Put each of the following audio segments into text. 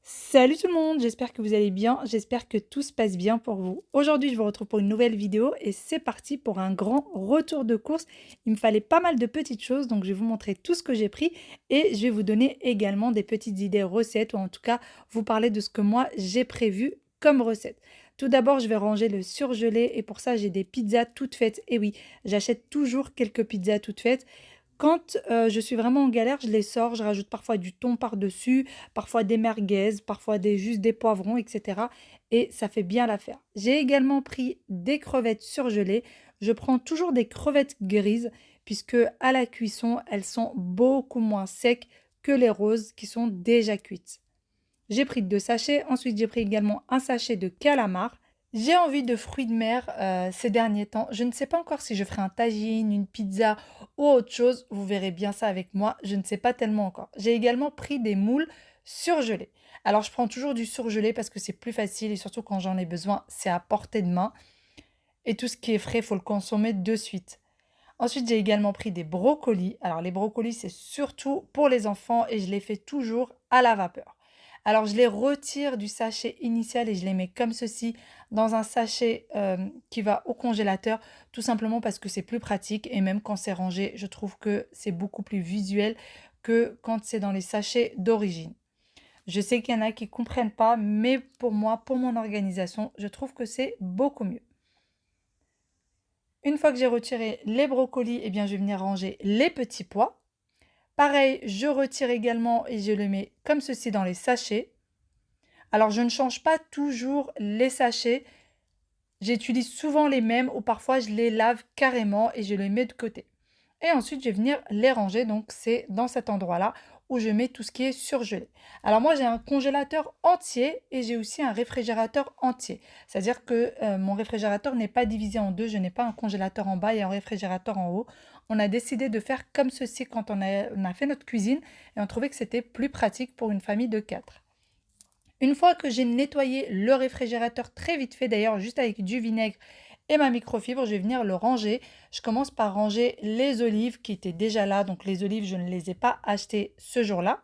Salut tout le monde, j'espère que vous allez bien, j'espère que tout se passe bien pour vous. Aujourd'hui, je vous retrouve pour une nouvelle vidéo et c'est parti pour un grand retour de course. Il me fallait pas mal de petites choses, donc je vais vous montrer tout ce que j'ai pris et je vais vous donner également des petites idées recettes ou en tout cas vous parler de ce que moi j'ai prévu comme recette. Tout d'abord, je vais ranger le surgelé et pour ça, j'ai des pizzas toutes faites. Et oui, j'achète toujours quelques pizzas toutes faites. Quand je suis vraiment en galère, je les sors, je rajoute parfois du thon par-dessus, parfois des merguez, parfois juste des poivrons, etc. Et ça fait bien l'affaire. J'ai également pris des crevettes surgelées. Je prends toujours des crevettes grises puisque à la cuisson, elles sont beaucoup moins secs que les roses qui sont déjà cuites. J'ai pris 2 sachets. Ensuite, j'ai pris également un sachet de calamar. J'ai envie de fruits de mer ces derniers temps. Je ne sais pas encore si je ferai un tagine, une pizza ou autre chose. Vous verrez bien ça avec moi. Je ne sais pas tellement encore. J'ai également pris des moules surgelés. Alors, je prends toujours du surgelé parce que c'est plus facile et surtout quand j'en ai besoin, c'est à portée de main. Et tout ce qui est frais, il faut le consommer de suite. Ensuite, j'ai également pris des brocolis. Alors, les brocolis, c'est surtout pour les enfants et je les fais toujours à la vapeur. Alors, je les retire du sachet initial et je les mets comme ceci dans un sachet qui va au congélateur, tout simplement parce que c'est plus pratique et même quand c'est rangé, je trouve que c'est beaucoup plus visuel que quand c'est dans les sachets d'origine. Je sais qu'il y en a qui ne comprennent pas, mais pour moi, pour mon organisation, je trouve que c'est beaucoup mieux. Une fois que j'ai retiré les brocolis, eh bien, je vais venir ranger les petits pois. Pareil, je retire également et je le mets comme ceci dans les sachets. Alors, je ne change pas toujours les sachets. J'utilise souvent les mêmes ou parfois je les lave carrément et je les mets de côté. Et ensuite, je vais venir les ranger. Donc, c'est dans cet endroit-là où je mets tout ce qui est surgelé. Alors moi, j'ai un congélateur entier et j'ai aussi un réfrigérateur entier. C'est-à-dire que mon réfrigérateur n'est pas divisé en deux. Je n'ai pas un congélateur en bas et un réfrigérateur en haut. On a décidé de faire comme ceci quand on a fait notre cuisine et on trouvait que c'était plus pratique pour une famille de 4. Une fois que j'ai nettoyé le réfrigérateur très vite fait, d'ailleurs juste avec du vinaigre et ma microfibre, je vais venir le ranger. Je commence par ranger les olives qui étaient déjà là. Donc les olives, je ne les ai pas achetées ce jour-là.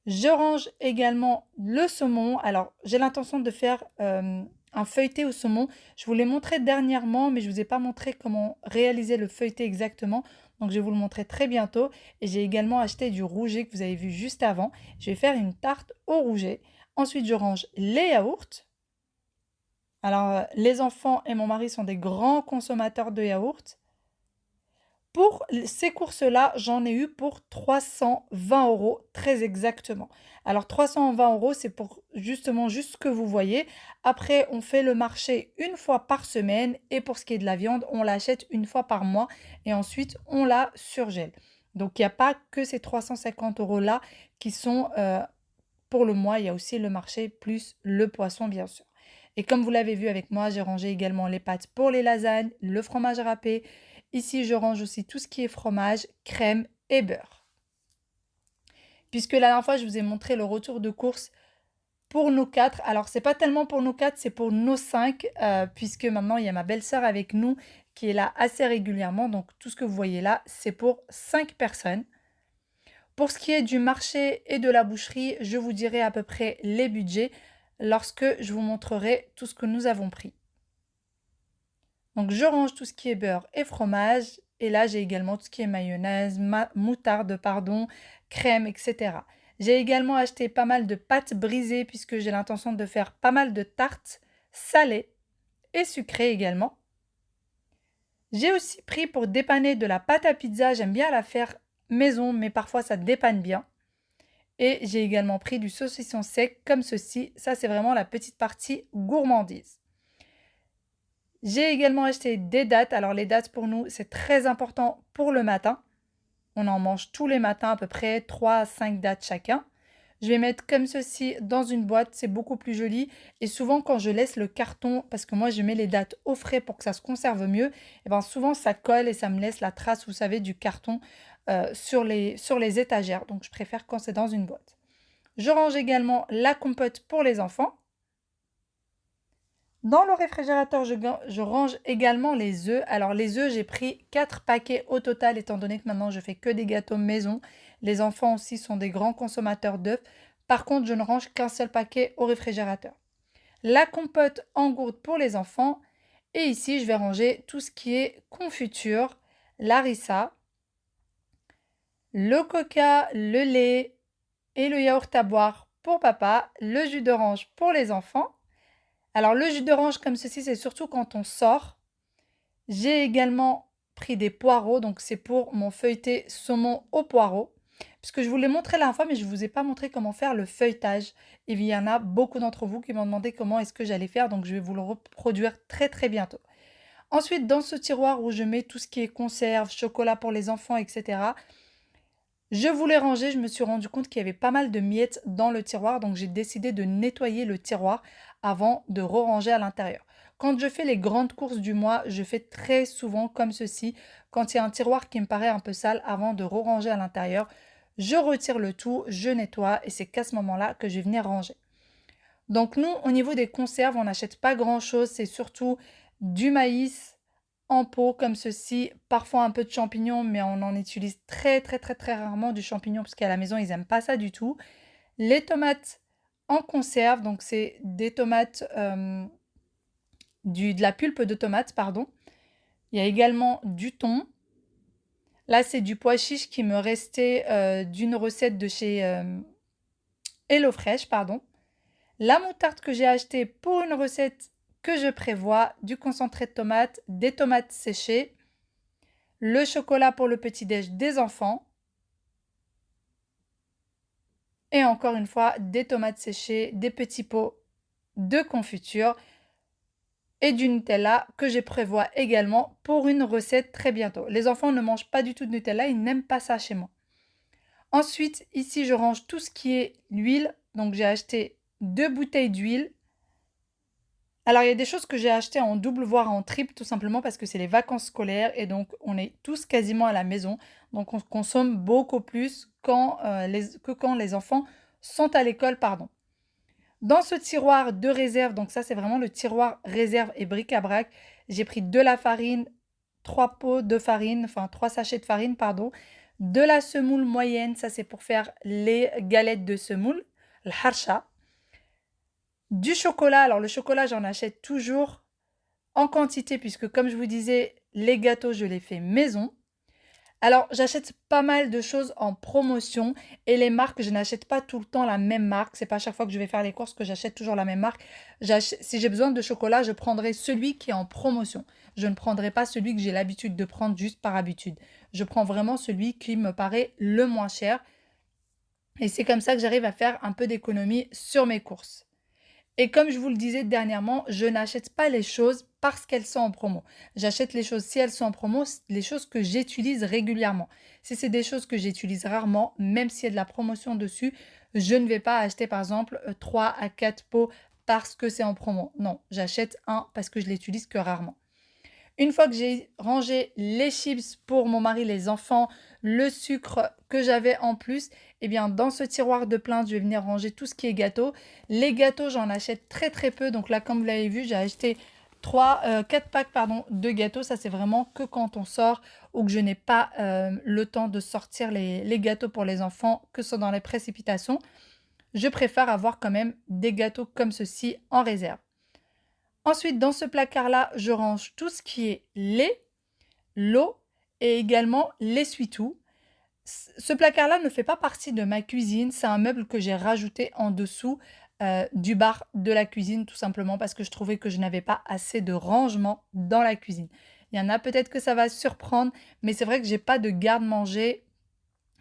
Je range également le saumon. Alors j'ai l'intention de faire un feuilleté au saumon. Je vous l'ai montré dernièrement, mais je ne vous ai pas montré comment réaliser le feuilleté exactement. Donc je vais vous le montrer très bientôt. Et j'ai également acheté du rouget que vous avez vu juste avant. Je vais faire une tarte au rouget. Ensuite, je range les yaourts. Alors, les enfants et mon mari sont des grands consommateurs de yaourts. Pour ces courses-là, j'en ai eu pour 320 euros, très exactement. Alors, 320 euros, c'est pour justement juste ce que vous voyez. Après, on fait le marché une fois par semaine. Et pour ce qui est de la viande, on l'achète une fois par mois. Et ensuite, on la surgèle. Donc, il n'y a pas que ces 350 euros-là qui sont pour le mois. Il y a aussi le marché plus le poisson, bien sûr. Et comme vous l'avez vu avec moi, j'ai rangé également les pâtes pour les lasagnes, le fromage râpé. Ici, je range aussi tout ce qui est fromage, crème et beurre. Puisque la dernière fois, je vous ai montré le retour de course pour nos 4. Alors, c'est pas tellement pour nos 4, c'est pour nos 5, puisque maintenant, il y a ma belle-sœur avec nous qui est là assez régulièrement. Donc, tout ce que vous voyez là, c'est pour 5 personnes. Pour ce qui est du marché et de la boucherie, je vous dirai à peu près les budgets lorsque je vous montrerai tout ce que nous avons pris. Donc je range tout ce qui est beurre et fromage. Et là, j'ai également tout ce qui est mayonnaise, moutarde, pardon, crème, etc. J'ai également acheté pas mal de pâtes brisées puisque j'ai l'intention de faire pas mal de tartes salées et sucrées également. J'ai aussi pris pour dépanner de la pâte à pizza. J'aime bien la faire maison, mais parfois ça dépanne bien. Et j'ai également pris du saucisson sec comme ceci. Ça, c'est vraiment la petite partie gourmandise. J'ai également acheté des dattes. Alors les dattes pour nous, c'est très important pour le matin. On en mange tous les matins à peu près 3 à 5 dattes chacun. Je vais mettre comme ceci dans une boîte, c'est beaucoup plus joli. Et souvent quand je laisse le carton, parce que moi je mets les dattes au frais pour que ça se conserve mieux, et bien souvent ça colle et ça me laisse la trace, vous savez, du carton sur les étagères. Donc je préfère quand c'est dans une boîte. Je range également la compote pour les enfants. Dans le réfrigérateur, je range également les œufs. Alors les œufs, j'ai pris 4 paquets au total, étant donné que maintenant je fais que des gâteaux maison. Les enfants aussi sont des grands consommateurs d'œufs. Par contre, je ne range qu'un seul paquet au réfrigérateur. La compote en gourde pour les enfants. Et ici, je vais ranger tout ce qui est confiture, l'harissa, le coca, le lait et le yaourt à boire pour papa, le jus d'orange pour les enfants. Alors le jus d'orange comme ceci, c'est surtout quand on sort. J'ai également pris des poireaux, donc c'est pour mon feuilleté saumon au poireau. Puisque je vous l'ai montré la dernière fois, mais je ne vous ai pas montré comment faire le feuilletage. Et il y en a beaucoup d'entre vous qui m'ont demandé comment est-ce que j'allais faire, donc je vais vous le reproduire très très bientôt. Ensuite, dans ce tiroir où je mets tout ce qui est conserve, chocolat pour les enfants, etc., je voulais ranger, je me suis rendu compte qu'il y avait pas mal de miettes dans le tiroir, donc j'ai décidé de nettoyer le tiroir avant de re-ranger à l'intérieur. Quand je fais les grandes courses du mois, je fais très souvent comme ceci. Quand il y a un tiroir qui me paraît un peu sale, avant de re-ranger à l'intérieur, je retire le tout, je nettoie et c'est qu'à ce moment-là que je vais venir ranger. Donc nous, au niveau des conserves, on n'achète pas grand-chose, c'est surtout du maïs en pot comme ceci, parfois un peu de champignons, mais on en utilise très très très très rarement du champignon parce qu'à la maison, ils n'aiment pas ça du tout. Les tomates en conserve, donc c'est des tomates, de la pulpe de tomate, pardon. Il y a également du thon. Là, c'est du pois chiche qui me restait d'une recette de chez HelloFresh, pardon. La moutarde que j'ai achetée pour une recette que je prévois, du concentré de tomate, des tomates séchées, le chocolat pour le petit-déj des enfants, et encore une fois, des tomates séchées, des petits pots de confiture et du Nutella que je prévois également pour une recette très bientôt. Les enfants ne mangent pas du tout de Nutella, ils n'aiment pas ça chez moi. Ensuite, ici, je range tout ce qui est l'huile. Donc, j'ai acheté 2 bouteilles d'huile. Alors, il y a des choses que j'ai achetées en double, voire en triple, tout simplement parce que c'est les vacances scolaires et donc on est tous quasiment à la maison. Donc, on consomme beaucoup plus que quand les enfants sont à l'école, pardon. Dans ce tiroir de réserve, donc ça, c'est vraiment le tiroir réserve et bric-à-brac, j'ai pris de la farine, 3 pots de farine, enfin 3 sachets de farine, pardon, de la semoule moyenne, ça c'est pour faire les galettes de semoule, le harsha. Du chocolat, alors le chocolat j'en achète toujours en quantité puisque comme je vous disais, les gâteaux je les fais maison. Alors j'achète pas mal de choses en promotion et les marques, je n'achète pas tout le temps la même marque. C'est pas à chaque fois que je vais faire les courses que j'achète toujours la même marque. Si j'ai besoin de chocolat, je prendrai celui qui est en promotion. Je ne prendrai pas celui que j'ai l'habitude de prendre juste par habitude. Je prends vraiment celui qui me paraît le moins cher. Et c'est comme ça que j'arrive à faire un peu d'économie sur mes courses. Et comme je vous le disais dernièrement, je n'achète pas les choses parce qu'elles sont en promo. J'achète les choses si elles sont en promo, les choses que j'utilise régulièrement. Si c'est des choses que j'utilise rarement, même s'il y a de la promotion dessus, je ne vais pas acheter par exemple 3 à 4 pots parce que c'est en promo. Non, j'achète un parce que je l'utilise que rarement. Une fois que j'ai rangé les chips pour mon mari, les enfants, le sucre que j'avais en plus, eh bien dans ce tiroir de plainte, je vais venir ranger tout ce qui est gâteau. Les gâteaux, j'en achète très très peu. Donc là, comme vous l'avez vu, j'ai acheté 4 packs de gâteaux. Ça, c'est vraiment que quand on sort ou que je n'ai pas le temps de sortir les gâteaux pour les enfants, que ce soit dans les précipitations. Je préfère avoir quand même des gâteaux comme ceci en réserve. Ensuite, dans ce placard-là, je range tout ce qui est lait, l'eau et également l'essuie-tout. Ce placard-là ne fait pas partie de ma cuisine. C'est un meuble que j'ai rajouté en dessous du bar de la cuisine, tout simplement parce que je trouvais que je n'avais pas assez de rangement dans la cuisine. Il y en a peut-être que ça va surprendre, mais c'est vrai que j'ai pas de garde-manger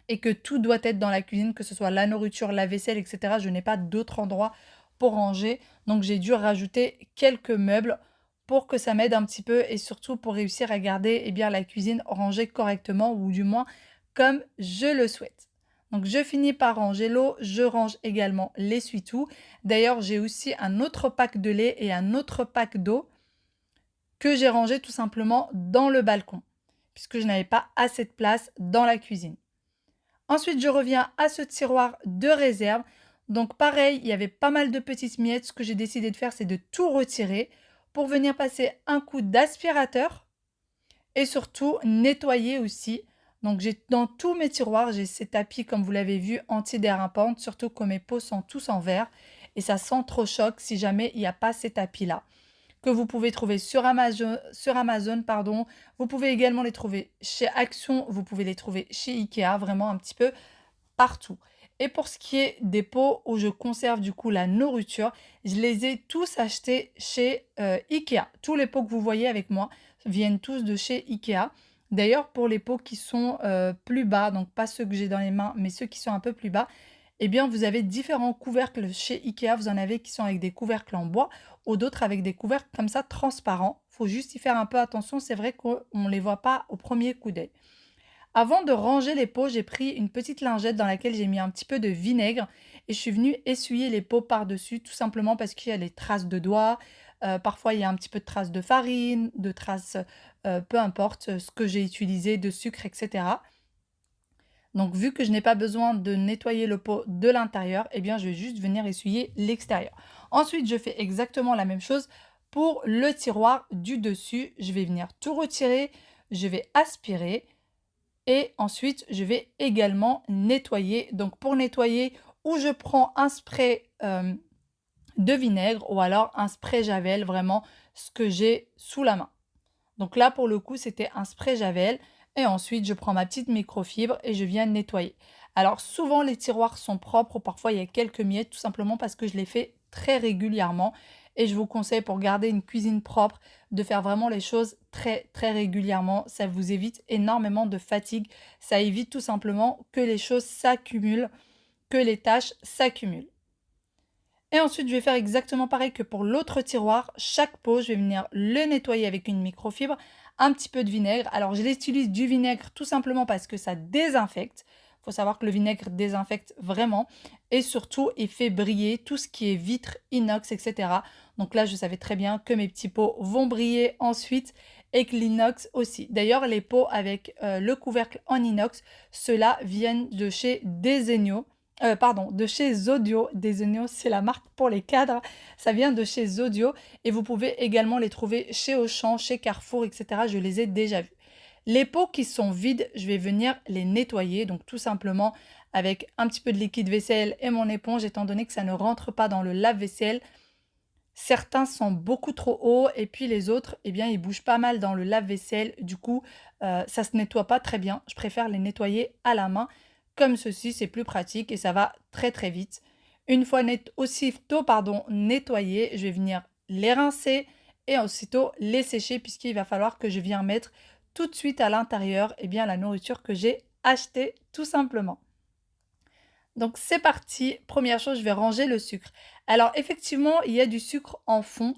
et que tout doit être dans la cuisine, que ce soit la nourriture, la vaisselle, etc. Je n'ai pas d'autre endroit pour ranger. Donc j'ai dû rajouter quelques meubles pour que ça m'aide un petit peu et surtout pour réussir à garder bien, la cuisine rangée correctement ou du moins comme je le souhaite. Donc je finis par ranger l'eau, je range également l'essuie-tout. D'ailleurs, j'ai aussi un autre pack de lait et un autre pack d'eau que j'ai rangé tout simplement dans le balcon puisque je n'avais pas assez de place dans la cuisine. Ensuite, je reviens à ce tiroir de réserve. Donc pareil, il y avait pas mal de petites miettes. Ce que j'ai décidé de faire, c'est de tout retirer pour venir passer un coup d'aspirateur et surtout nettoyer aussi Donc dans tous mes tiroirs, j'ai ces tapis, comme vous l'avez vu, anti-dérapants, surtout que mes pots sont tous en verre et ça sent trop choc si jamais il n'y a pas ces tapis-là, que vous pouvez trouver sur Amazon, pardon. Vous pouvez également les trouver chez Action, vous pouvez les trouver chez Ikea, vraiment un petit peu partout. Et pour ce qui est des pots où je conserve du coup la nourriture, je les ai tous achetés chez Ikea. Tous les pots que vous voyez avec moi viennent tous de chez Ikea. D'ailleurs, pour les pots qui sont plus bas, donc pas ceux que j'ai dans les mains, mais ceux qui sont un peu plus bas, eh bien, vous avez différents couvercles chez Ikea. Vous en avez qui sont avec des couvercles en bois ou d'autres avec des couvercles comme ça transparents. Il faut juste y faire un peu attention. C'est vrai qu'on ne les voit pas au premier coup d'œil. Avant de ranger les pots, j'ai pris une petite lingette dans laquelle j'ai mis un petit peu de vinaigre et je suis venue essuyer les pots par-dessus, tout simplement parce qu'il y a les traces de doigts, parfois il y a un petit peu de traces de farine, de traces, peu importe ce que j'ai utilisé, de sucre, etc. Donc vu que je n'ai pas besoin de nettoyer le pot de l'intérieur, eh bien je vais juste venir essuyer l'extérieur. Ensuite, je fais exactement la même chose pour le tiroir du dessus. Je vais venir tout retirer, je vais aspirer. Et ensuite, je vais également nettoyer. Donc pour nettoyer, ou je prends un spray de vinaigre ou alors un spray Javel, vraiment ce que j'ai sous la main. Donc là, pour le coup, c'était un spray Javel. Et ensuite, je prends ma petite microfibre et je viens nettoyer. Alors souvent, les tiroirs sont propres ou parfois il y a quelques miettes, tout simplement parce que je les fais très régulièrement. Et je vous conseille, pour garder une cuisine propre, de faire vraiment les choses très très régulièrement. Ça vous évite énormément de fatigue. Ça évite tout simplement que les choses s'accumulent, que les tâches s'accumulent. Et ensuite, je vais faire exactement pareil que pour l'autre tiroir. Chaque pot, je vais venir le nettoyer avec une microfibre, un petit peu de vinaigre. Alors, je utilise du vinaigre tout simplement parce que ça désinfecte. Il faut savoir que le vinaigre désinfecte vraiment. Et surtout, il fait briller tout ce qui est vitre, inox, etc. Donc là, je savais très bien que mes petits pots vont briller ensuite et que l'inox aussi. D'ailleurs, les pots avec le couvercle en inox, ceux-là viennent de chez Desenio. Pardon, de chez Zodio. Desenio, c'est la marque pour les cadres. Ça vient de chez Zodio et vous pouvez également les trouver chez Auchan, chez Carrefour, etc. Je les ai déjà vus. Les pots qui sont vides, je vais venir les nettoyer, donc tout simplement avec un petit peu de liquide vaisselle et mon éponge, étant donné que ça ne rentre pas dans le lave-vaisselle. Certains sont beaucoup trop hauts et puis les autres, eh bien, ils bougent pas mal dans le lave-vaisselle. Du coup, ça se nettoie pas très bien. Je préfère les nettoyer à la main. Comme ceci, c'est plus pratique et ça va très très vite. Une fois aussitôt nettoyés, je vais venir les rincer et aussitôt les sécher puisqu'il va falloir que je vienne mettre tout de suite à l'intérieur la nourriture que j'ai achetée tout simplement. Donc c'est parti. Première chose, je vais ranger le sucre. Alors effectivement, il y a du sucre en fond.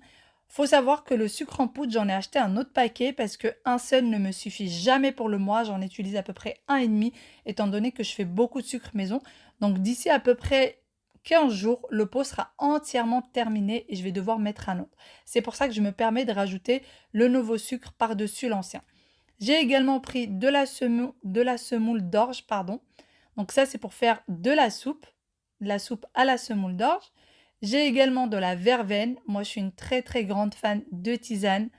Faut savoir que le sucre en poudre, j'en ai acheté un autre paquet parce que un seul ne me suffit jamais pour le mois. J'en utilise à peu près un et demi, étant donné que je fais beaucoup de sucre maison. Donc d'ici à peu près 15 jours, le pot sera entièrement terminé et je vais devoir mettre un autre. C'est pour ça que je me permets de rajouter le nouveau sucre par-dessus l'ancien. J'ai également pris de la semoule d'orge, pardon. Donc ça, c'est pour faire de la soupe à la semoule d'orge. J'ai également de la verveine. Moi, je suis une très très grande fan de tisane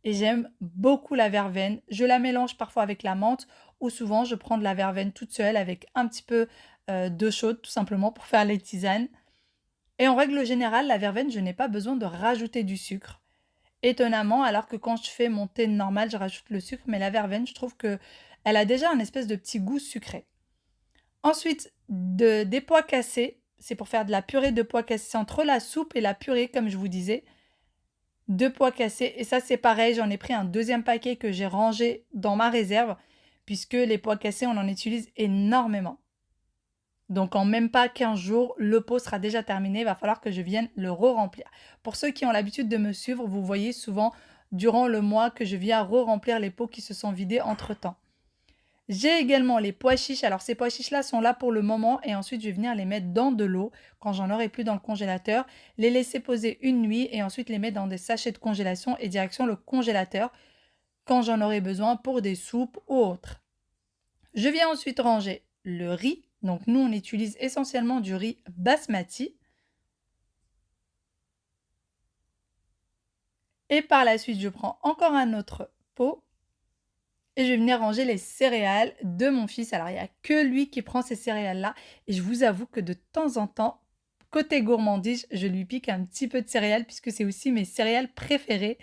et j'aime beaucoup la verveine. Je la mélange parfois avec la menthe ou souvent je prends de la verveine toute seule avec un petit peu d'eau chaude tout simplement pour faire les tisanes. Et en règle générale, la verveine, je n'ai pas besoin de rajouter du sucre. Étonnamment, alors que quand je fais mon thé normal, je rajoute le sucre, mais la verveine, je trouve que elle a déjà un espèce de petit goût sucré. Ensuite, des pois cassés. C'est pour faire de la purée de pois cassés entre la soupe et la purée, comme je vous disais. 2 pois cassés. Et ça, c'est pareil. J'en ai pris un deuxième paquet que j'ai rangé dans ma réserve, puisque les pois cassés, on en utilise énormément. Donc, en même pas 15 jours, le pot sera déjà terminé. Il va falloir que je vienne le re-remplir. Pour ceux qui ont l'habitude de me suivre, vous voyez souvent durant le mois que je viens re-remplir les pots qui se sont vidés entre-temps. J'ai également les pois chiches. Alors ces pois chiches-là sont là pour le moment et ensuite je vais venir les mettre dans de l'eau quand j'en aurai plus dans le congélateur, les laisser poser une nuit et ensuite les mettre dans des sachets de congélation et direction le congélateur quand j'en aurai besoin pour des soupes ou autres. Je viens ensuite ranger le riz. Donc nous on utilise essentiellement du riz basmati. Et par la suite je prends encore un autre pot. et je vais venir ranger les céréales de mon fils. Alors, il n'y a que lui qui prend ces céréales-là et je vous avoue que de temps en temps, côté gourmandise, je lui pique un petit peu de céréales puisque c'est aussi mes céréales préférées.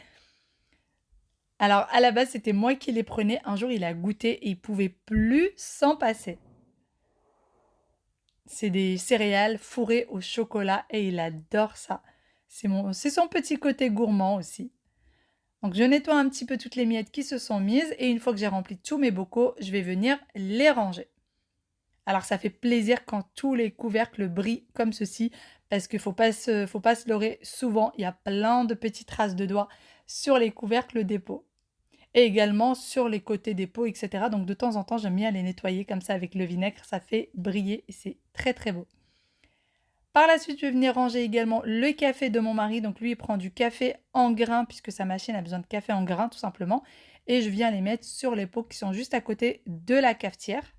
Alors, à la base, c'était moi qui les prenais. Un jour, il a goûté et il pouvait plus s'en passer. C'est des céréales fourrées au chocolat et il adore ça. C'est son petit côté gourmand aussi. Donc, je nettoie un petit peu toutes les miettes qui se sont mises et une fois que j'ai rempli tous mes bocaux, je vais venir les ranger. Alors, ça fait plaisir quand tous les couvercles brillent comme ceci parce qu'il faut pas se leurrer. Souvent, il y a plein de petites traces de doigts sur les couvercles des pots et également sur les côtés des pots, etc. Donc, de temps en temps, j'aime bien les nettoyer comme ça avec le vinaigre. Ça fait briller et c'est très, très beau. Par la suite, je vais venir ranger également le café de mon mari. Donc lui, il prend du café en grains puisque sa machine a besoin de café en grains tout simplement. Et je viens les mettre sur les pots qui sont juste à côté de la cafetière.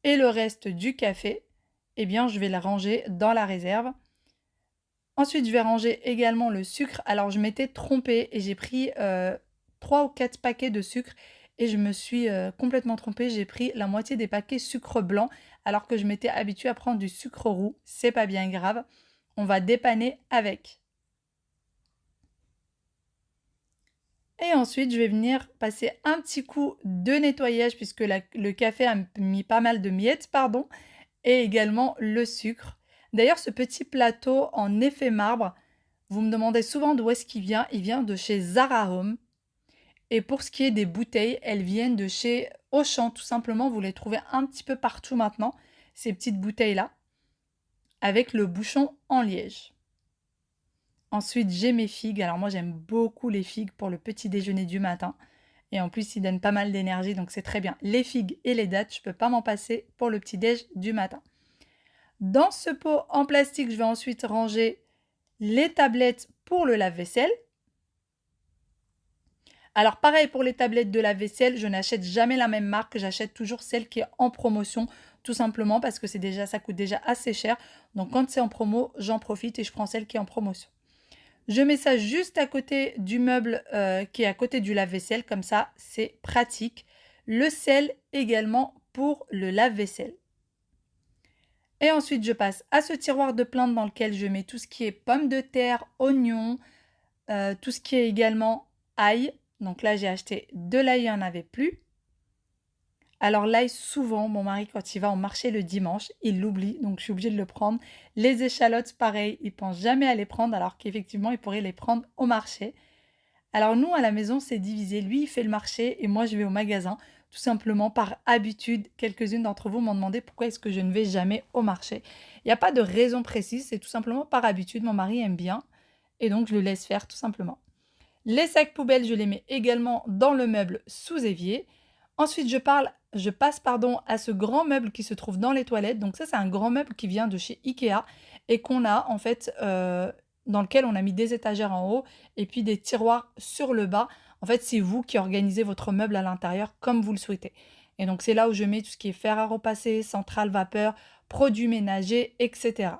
Et le reste du café, eh bien, je vais le ranger dans la réserve. Ensuite, je vais ranger également le sucre. Alors, je m'étais trompée et j'ai pris 3 ou 4 paquets de sucre et je me suis complètement trompée. J'ai pris la moitié des paquets sucre blanc alors que je m'étais habituée à prendre du sucre roux. C'est pas bien grave. On va dépanner avec. Et ensuite, je vais venir passer un petit coup de nettoyage puisque le café a mis pas mal de miettes, pardon, et également le sucre. D'ailleurs, ce petit plateau en effet marbre, vous me demandez souvent d'où est-ce qu'il vient. Il vient de chez Zara Home. Et pour ce qui est des bouteilles, elles viennent de chez Auchan, tout simplement. Vous les trouvez un petit peu partout maintenant, ces petites bouteilles-là, avec le bouchon en liège. Ensuite, j'ai mes figues. Alors moi, j'aime beaucoup les figues pour le petit déjeuner du matin. Et en plus, ils donnent pas mal d'énergie, donc c'est très bien. Les figues et les dattes, je ne peux pas m'en passer pour le petit déj du matin. Dans ce pot en plastique, je vais ensuite ranger les tablettes pour le lave-vaisselle. Alors pareil pour les tablettes de lave-vaisselle, je n'achète jamais la même marque, j'achète toujours celle qui est en promotion, tout simplement parce que ça coûte déjà assez cher. Donc quand c'est en promo, j'en profite et je prends celle qui est en promotion. Je mets ça juste à côté du meuble qui est à côté du lave-vaisselle, comme ça c'est pratique. Le sel également pour le lave-vaisselle. Et ensuite je passe à ce tiroir de plainte dans lequel je mets tout ce qui est pommes de terre, oignons, tout ce qui est également ail. Donc là j'ai acheté de l'ail, il n'y en avait plus. Alors l'ail, souvent, mon mari, quand il va au marché le dimanche, il l'oublie, donc je suis obligée de le prendre. Les échalotes, pareil, il ne pense jamais à les prendre, alors qu'effectivement, il pourrait les prendre au marché. Alors nous, à la maison, c'est divisé. Lui, il fait le marché et moi, je vais au magasin, tout simplement par habitude. Quelques-unes d'entre vous m'ont demandé pourquoi est-ce que je ne vais jamais au marché. Il n'y a pas de raison précise, c'est tout simplement par habitude. Mon mari aime bien et donc je le laisse faire tout simplement. Les sacs poubelles, je les mets également dans le meuble sous évier. Ensuite, je passe à ce grand meuble qui se trouve dans les toilettes. Donc ça, c'est un grand meuble qui vient de chez Ikea et qu'on a en fait dans lequel on a mis des étagères en haut et puis des tiroirs sur le bas. En fait, c'est vous qui organisez votre meuble à l'intérieur comme vous le souhaitez. Et donc c'est là où je mets tout ce qui est fer à repasser, centrale vapeur, produits ménagers, etc.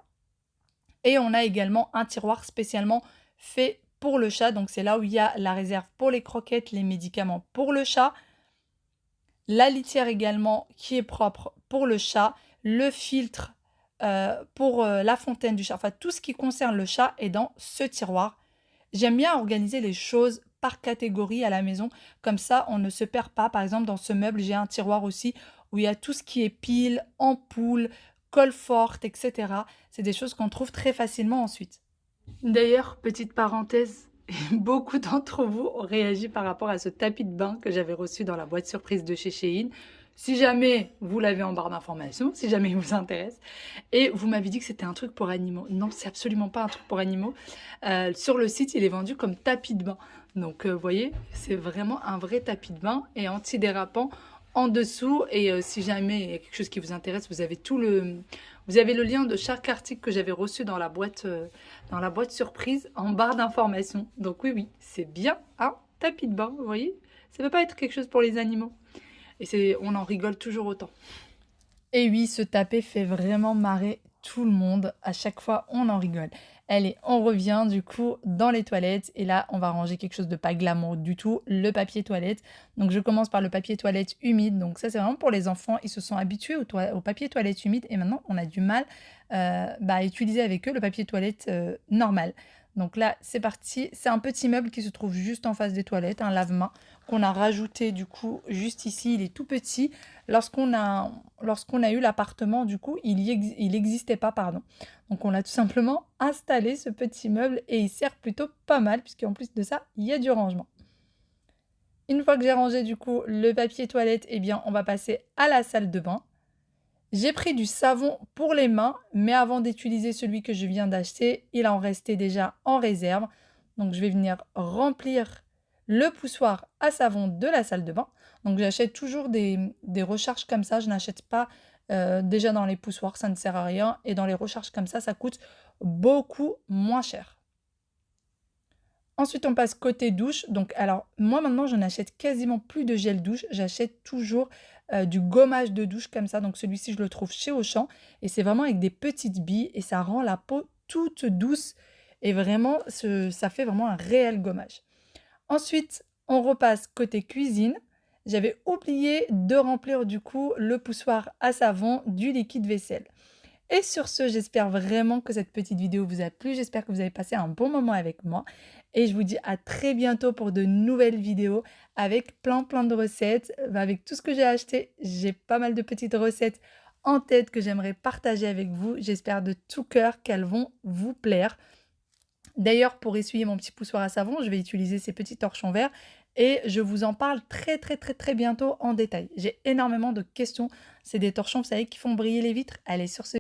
Et on a également un tiroir spécialement fait pour le chat. Donc c'est là où il y a la réserve pour les croquettes, les médicaments pour le chat. La litière également qui est propre pour le chat, le filtre pour la fontaine du chat, enfin tout ce qui concerne le chat est dans ce tiroir. J'aime bien organiser les choses par catégorie à la maison, comme ça on ne se perd pas. Par exemple dans ce meuble j'ai un tiroir aussi où il y a tout ce qui est piles, ampoules, colle forte, etc. C'est des choses qu'on trouve très facilement ensuite. D'ailleurs, petite parenthèse, beaucoup d'entre vous ont réagi par rapport à ce tapis de bain que j'avais reçu dans la boîte surprise de chez Shein. Si jamais vous l'avez en barre d'informations, si jamais il vous intéresse. Et vous m'avez dit que c'était un truc pour animaux. Non, c'est absolument pas un truc pour animaux. Sur le site, il est vendu comme tapis de bain. Donc, vous voyez, c'est vraiment un vrai tapis de bain et antidérapant en dessous. Et si jamais il y a quelque chose qui vous intéresse, vous avez le lien de chaque article que j'avais reçu dans la boîte surprise en barre d'informations. Donc oui, c'est bien un tapis de bain, vous voyez. Ça ne peut pas être quelque chose pour les animaux. Et on en rigole toujours autant. Et oui, ce tapis fait vraiment marrer tout le monde. À chaque fois, on en rigole. Allez, on revient du coup dans les toilettes. Et là, on va ranger quelque chose de pas glamour du tout, le papier toilette. Donc, je commence par le papier toilette humide. Donc, ça, c'est vraiment pour les enfants. Ils se sont habitués au papier toilette humide. Et maintenant, on a du mal à utiliser avec eux le papier toilette normal. Donc là, c'est parti. C'est un petit meuble qui se trouve juste en face des toilettes, un lave-mains qu'on a rajouté du coup juste ici. Il est tout petit. Lorsqu'on a eu l'appartement, du coup, il n'existait pas, pardon. Donc on a tout simplement installé ce petit meuble et il sert plutôt pas mal puisqu'en plus de ça, il y a du rangement. Une fois que j'ai rangé du coup le papier toilette, eh bien on va passer à la salle de bain. J'ai pris du savon pour les mains, mais avant d'utiliser celui que je viens d'acheter, il en restait déjà en réserve. Donc je vais venir remplir le poussoir à savon de la salle de bain. Donc j'achète toujours des recharges comme ça, je n'achète pas déjà dans les poussoirs, ça ne sert à rien. Et dans les recharges comme ça coûte beaucoup moins cher. Ensuite, on passe côté douche. Donc, alors, moi, maintenant, je n'achète quasiment plus de gel douche. J'achète toujours du gommage de douche comme ça. Donc, celui-ci, je le trouve chez Auchan. Et c'est vraiment avec des petites billes. Et ça rend la peau toute douce. Et vraiment, ça fait vraiment un réel gommage. Ensuite, on repasse côté cuisine. J'avais oublié de remplir du coup le poussoir à savon du liquide vaisselle. Et sur ce, j'espère vraiment que cette petite vidéo vous a plu. J'espère que vous avez passé un bon moment avec moi. Et je vous dis à très bientôt pour de nouvelles vidéos avec plein de recettes. Avec tout ce que j'ai acheté, j'ai pas mal de petites recettes en tête que j'aimerais partager avec vous. J'espère de tout cœur qu'elles vont vous plaire. D'ailleurs, pour essuyer mon petit poussoir à savon, je vais utiliser ces petits torchons verts et je vous en parle très bientôt en détail. J'ai énormément de questions. C'est des torchons, vous savez, qui font briller les vitres. Allez, sur ce